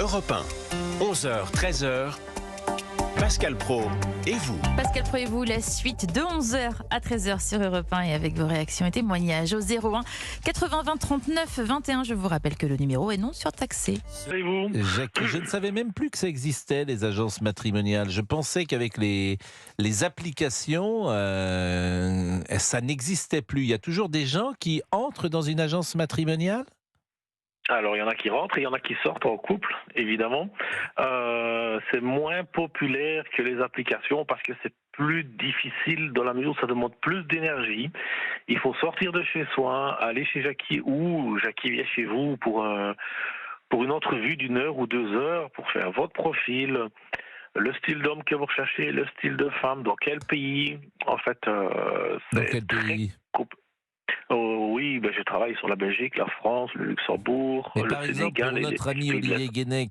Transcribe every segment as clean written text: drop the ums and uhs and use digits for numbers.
Europe 1, 11h, 13h, Pascal Praud et vous. Pascal Praud et vous, la suite de 11h à 13h sur Europe 1 et avec vos réactions et témoignages au 01 80 20 39 21. Je vous rappelle que le numéro est non surtaxé. Et vous ? Jacques, je ne savais même plus que ça existait, les agences matrimoniales. Je pensais qu'avec les applications, ça n'existait plus. Il y a toujours des gens qui entrent dans une agence matrimoniale ? Alors, il y en a qui rentrent et il y en a qui sortent en couple, évidemment. C'est moins populaire que les applications parce que c'est plus difficile dans la mesure où ça demande plus d'énergie. Il faut sortir de chez soi, aller chez Jackie ou Jackie vient chez vous pour une entrevue d'1 heure ou 2 heures pour faire votre profil, le style d'homme que vous recherchez, le style de femme, dans quel pays. En fait, c'est Dans quel pays ? Oh, oui, je travaille sur la Belgique, la France, le Luxembourg, Mais le par exemple, Sénégal. pour notre ami les pays de Olivier Guénec,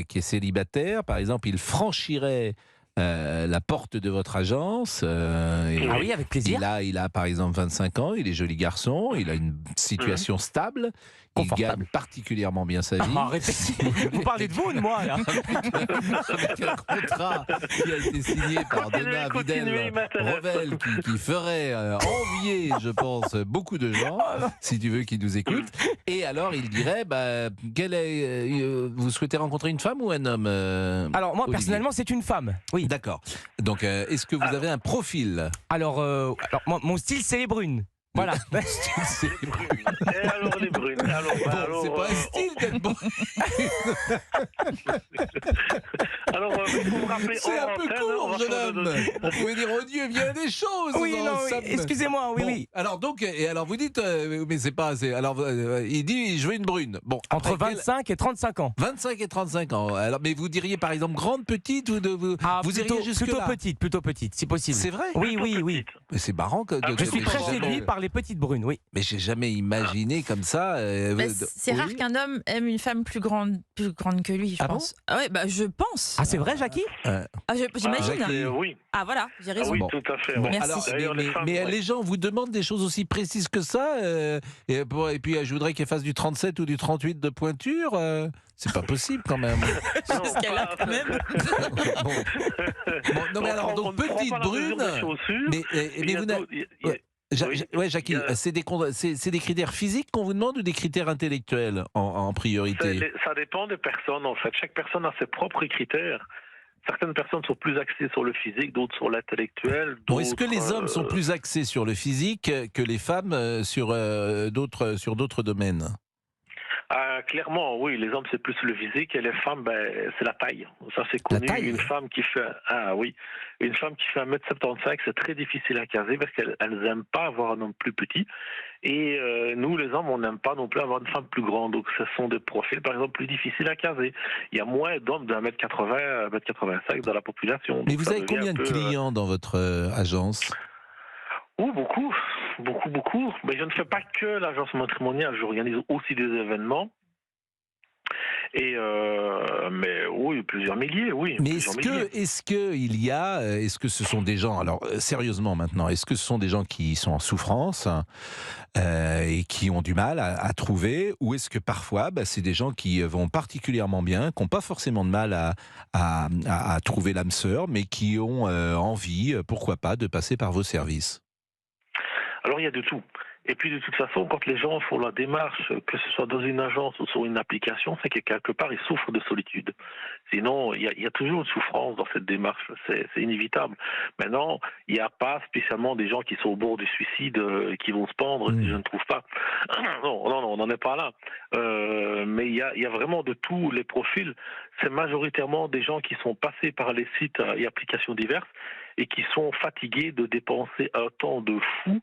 qui est célibataire, par exemple, il franchirait la porte de votre agence. Ah oui, avec plaisir. Il a par exemple 25 ans, il est joli garçon, il a une situation stable, il Confortable. gagne particulièrement bien sa vie. Arrêtez, vous parlez de vous ou de moi là? Avec un contrat qui a été signé par Donat Continuez, Vidal-Revel qui ferait envier, je pense, beaucoup de gens, si tu veux, qui nous écoutent. Et alors, il dirait, vous souhaitez rencontrer une femme ou un homme Alors moi Olivier ? personnellement c'est une femme. Oui. D'accord. Donc, est-ce que vous avez un profil ? Alors moi, mon style c'est les brunes. Voilà. Et alors les brunes. C'est pas un style d'être bon. Alors, vous me rappelez C'est un peu court, jeune homme. On pouvait dire, oh Dieu, viens des choses. Oui, non, oui, excusez-moi, oui, Bon, oui. Alors donc, vous dites, mais c'est pas assez. Alors, il dit, je veux une brune. Bon, Entre après, 25 et 35 ans. 25 et 35 ans. Alors, mais vous diriez par exemple grande, petite ou vous iriez jusque là ? Plutôt petite, si possible. C'est vrai ? Oui. Mais c'est marrant que. Je suis très jamais- séduit par les petites brunes, oui. Mais j'ai jamais imaginé comme ça. C'est oui. rare qu'un homme aime une femme plus grande que lui, je Ah bon pense. Ah ouais, je pense. Ah c'est vrai, Jackie? J'imagine. Jackie. Oui. Ah voilà, j'ai raison. Oui, Bon. tout à fait. Bon, oui. Merci. alors, D'ailleurs, les femmes, mais oui. les gens vous demandent des choses aussi précises que ça, et puis je voudrais qu'elle fasse du 37 ou du 38 de pointure. C'est pas possible quand même. Jusqu'à là, quand même. Bon. Bon, non mais alors, On donc ne prend petite pas la mesure brune, des chaussures. mais Il y a vous d'autres- n'avez... il y a- Oui. Jackie, Il y a- c'est des critères physiques qu'on vous demande ou des critères intellectuels en priorité ? Ça dépend des personnes, en fait. Chaque personne a ses propres critères. Certaines personnes sont plus axées sur le physique, d'autres sur l'intellectuel. Bon, est-ce que les d'autres, hommes sont plus axés sur le physique que les femmes sur d'autres domaines ? Clairement, oui, les hommes c'est plus le physique et les femmes, c'est la taille. Ça c'est connu. taille. Une femme qui fait 1m75, c'est très difficile à caser parce qu'elles n'aiment pas avoir un homme plus petit. Et nous, les hommes, on n'aime pas non plus avoir une femme plus grande. Donc ce sont des profils, par exemple, plus difficiles à caser. Il y a moins d'hommes de 1m80, 1m85 dans la population. Mais Donc, vous ça avez devient combien un de peu, clients dans votre agence ? beaucoup. Mais je ne fais pas que l'agence matrimoniale, j'organise aussi des événements. Et mais oui, plusieurs milliers, oui. Mais plusieurs milliers. est-ce que ce sont des gens, alors sérieusement maintenant, est-ce que ce sont des gens qui sont en souffrance et qui ont du mal à trouver, ou est-ce que parfois c'est des gens qui vont particulièrement bien, qui n'ont pas forcément de mal à trouver l'âme sœur, mais qui ont envie, pourquoi pas, de passer par vos services ? Alors il y a de tout. Et puis de toute façon, quand les gens font la démarche, que ce soit dans une agence ou sur une application, c'est que quelque part ils souffrent de solitude. Sinon, il y a toujours une souffrance dans cette démarche, c'est inévitable. Maintenant, il n'y a pas spécialement des gens qui sont au bord du suicide, qui vont se pendre, si je ne trouve pas. Non, on n'en est pas là. Mais il y a vraiment de tous les profils. C'est majoritairement des gens qui sont passés par les sites et applications diverses et qui sont fatigués de dépenser un temps de fou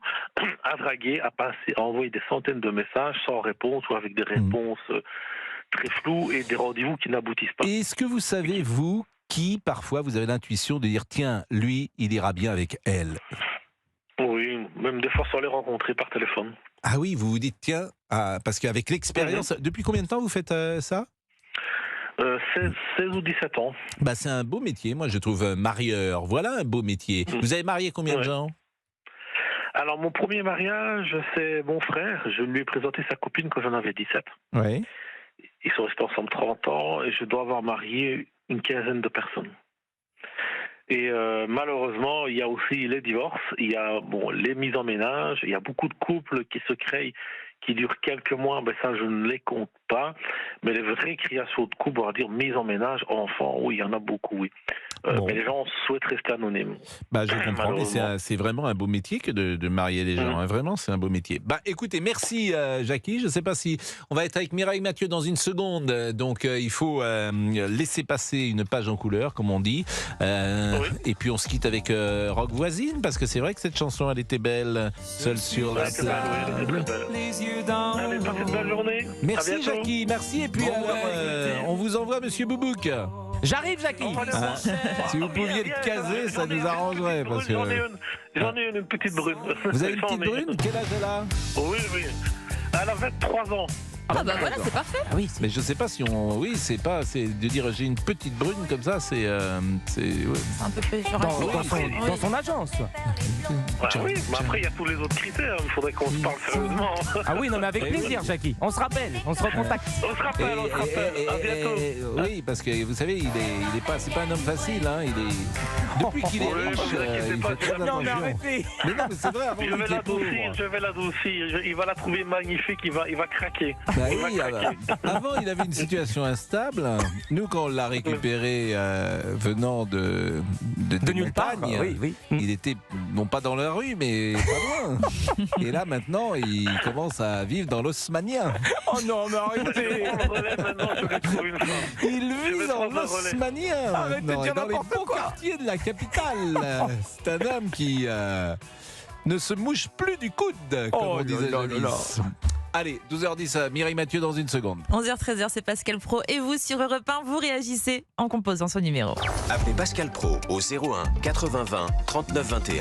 à draguer, à envoyer des centaines de messages sans réponse ou avec des réponses très floues et des rendez-vous qui n'aboutissent pas. Et est-ce que vous savez, vous, qui parfois vous avez l'intuition de dire, tiens, lui, il ira bien avec elle ? Oui, même des fois sans les rencontrer par téléphone. Ah oui, vous vous dites, tiens, parce qu'avec l'expérience, depuis combien de temps vous faites ça ? 16 ou 17 ans. C'est un beau métier, moi je trouve, marieur. Voilà un beau métier. Vous avez marié combien de gens ? Alors mon premier mariage, c'est mon frère. Je lui ai présenté sa copine quand j'en avais 17. Oui. Ils sont restés ensemble 30 ans et je dois avoir marié une quinzaine de personnes. Et malheureusement, il y a aussi les divorces, il y a les mises en ménage, il y a beaucoup de couples qui se créent, qui durent quelques mois, ça je ne les compte pas. Mais les vraies créations de couple, on va dire mise en ménage, enfants, oui, il y en a beaucoup, oui. Mais les gens souhaitent rester anonymes. Je comprends, mais c'est vraiment un beau métier que de marier les gens. Hein, vraiment, c'est un beau métier. Écoutez, merci Jackie. Je ne sais pas si on va être avec Mireille Mathieu dans une seconde. Donc, il faut laisser passer une page en couleur, comme on dit. Oui. Et puis, on se quitte avec Rock Voisine, parce que c'est vrai que cette chanson, elle était belle. Seule sur la plage. Allez, passez une belle journée. Merci Jackie, merci. Et puis, on vous envoie Monsieur Boubouk. J'arrive, Jackie. Si vous pouviez le caser, ça nous arrangerait. Parce que... J'en ai une petite brune. Vous avez une petite brune? Quel âge elle a? Oui. Elle a 23 ans. Voilà, c'est parfait. Ah oui, mais je sais pas si on. Oui, c'est de dire j'ai une petite brune comme ça, c'est un peu péjoratif. Dans son agence. Oui, mais après il y a tous les autres critères. Il faudrait qu'on se parle sérieusement. Ah oui, non, mais avec plaisir, Jackie. On se rappelle, on se recontacte. On se rappelle. À bientôt. Oui, parce que vous savez, il est pas, c'est pas un homme facile. Hein. Depuis qu'il est riche, il fait très Non, mais attention. arrêtez. Mais non, mais c'est vrai. Avant, Je vais l'adoucir. Il va la trouver magnifique. Il va craquer. Avant, il avait une situation instable. Nous, quand on l'a récupéré venant de nulle part, montagne, oui. Il était non pas dans la rue, mais pas loin. Et là, maintenant, il commence à vivre dans l'Haussmannien. Oh non, mais arrêtez. Il vit dans l'Haussmannien. Arrêtez de dire dans les n'importe beaux quoi. quartiers de la capitale. C'est un homme qui ne se mouche plus du coude, comme on disait jadis. Allez, 12h10, Mireille Mathieu dans une seconde. 11h, 13h, c'est Pascal Pro. Et vous, sur Europe 1, vous réagissez en composant son numéro. Appelez Pascal Pro au 01 80 20 39 21.